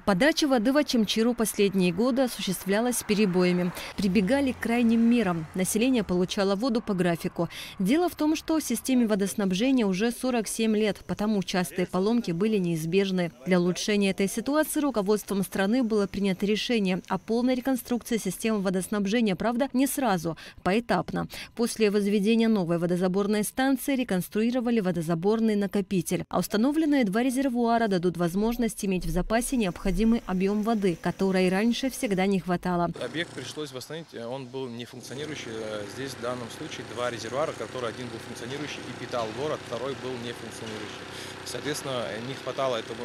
Подача воды в Очимчиру последние годы осуществлялась с перебоями. Прибегали к крайним мерам. Население получало воду по графику. Дело в том, что в системе водоснабжения уже 47 лет, потому частые поломки были неизбежны. Для улучшения этой ситуации руководством страны было принято решение о полной реконструкции системы водоснабжения, правда, не сразу, поэтапно. После возведения новой водозаборной станции реконструировали водозаборный накопитель, а установленные 2 резервуара дадут возможность иметь в запасе необходимый объем воды, которой раньше всегда не хватало. Объект пришлось восстановить, он был не функционирующий. Здесь в данном случае 2 резервуара, который один был функционирующий и питал город, второй был не функционирующий. Соответственно, не хватало этой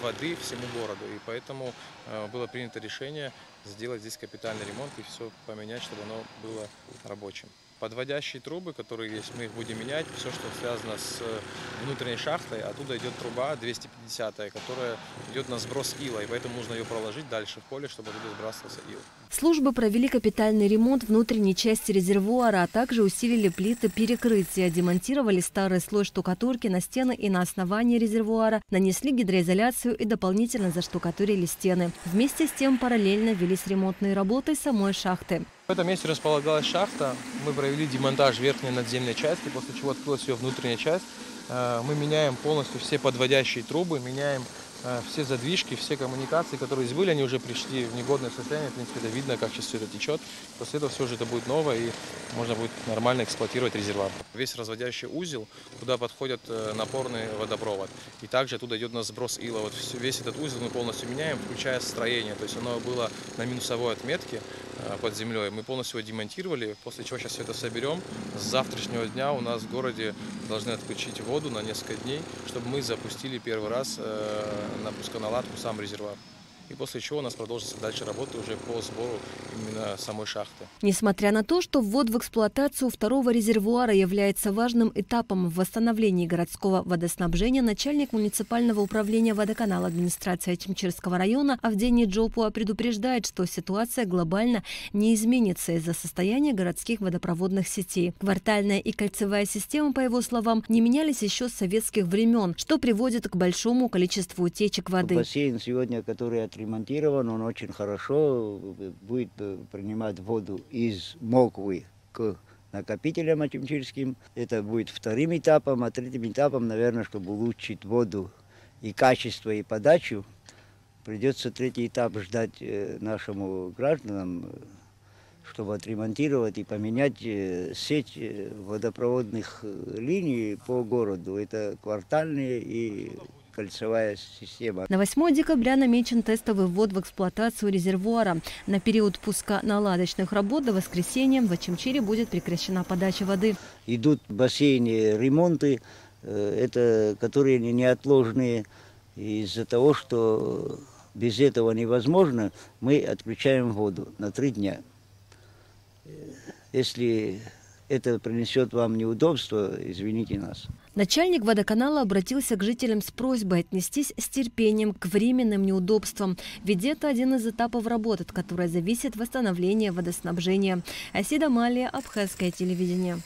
воды всему городу, и поэтому было принято решение сделать здесь капитальный ремонт и все поменять, чтобы оно было рабочим. Подводящие трубы, которые есть, мы их будем менять. Все, что связано с внутренней шахтой, оттуда идет труба 250-я, которая идет на сброс ила, и поэтому нужно ее проложить дальше в поле, чтобы туда сбрасывался ил. Службы провели капитальный ремонт внутренней части резервуара, а также усилили плиты перекрытия, демонтировали старый слой штукатурки на стены и на основании резервуара, нанесли гидроизоляцию и дополнительно заштукатурили стены. Вместе с тем параллельно велись ремонтные работы самой шахты. В этом месте располагалась шахта. Мы провели демонтаж верхней надземной части, после чего открылась ее внутренняя часть. Мы меняем полностью все подводящие трубы, меняем все задвижки, все коммуникации, которые здесь были, они уже пришли в негодное состояние. В принципе, это видно, как сейчас все это течет. После этого все же это будет новое, и можно будет нормально эксплуатировать резервуар. Весь разводящий узел, куда подходит напорный водопровод. И также оттуда идет на сброс ила. Вот весь этот узел мы полностью меняем, включая строение. То есть оно было на минусовой отметке под землей. Мы полностью его демонтировали, после чего сейчас все это соберем. С завтрашнего дня у нас в городе должны отключить воду на несколько дней, чтобы мы запустили первый раз на пусконаладку сам резервуар. И после чего у нас продолжится дальше работа уже по сбору именно самой шахты. Несмотря на то, что ввод в эксплуатацию второго резервуара является важным этапом в восстановлении городского водоснабжения, начальник муниципального управления водоканала администрации Очимчирского района Авдений Джопуа предупреждает, что ситуация глобально не изменится из-за состояния городских водопроводных сетей. Квартальная и кольцевая системы, по его словам, не менялись еще с советских времен, что приводит к большому количеству утечек воды. Бассейн сегодня, который отремонтирован, он очень хорошо будет принимать воду из Моквы к накопителям очимчирским. Это будет вторым этапом, а третьим этапом, наверное, чтобы улучшить воду и качество, и подачу, придется третий этап ждать нашим гражданам, чтобы отремонтировать и поменять сеть водопроводных линий по городу. Это квартальные и кольцевая система. На 8 декабря намечен тестовый ввод в эксплуатацию резервуара. На период пуска наладочных работ до воскресенья в Очимчире будет прекращена подача воды. Идут в бассейне ремонты, которые неотложные. Из-за того, что без этого невозможно, мы отключаем воду на 3 дня. Если это принесет вам неудобства, извините нас. Начальник водоканала обратился к жителям с просьбой отнестись с терпением к временным неудобствам, ведь это один из этапов работ, от которой зависит восстановление водоснабжения. Асида Малия, Абхазское телевидение.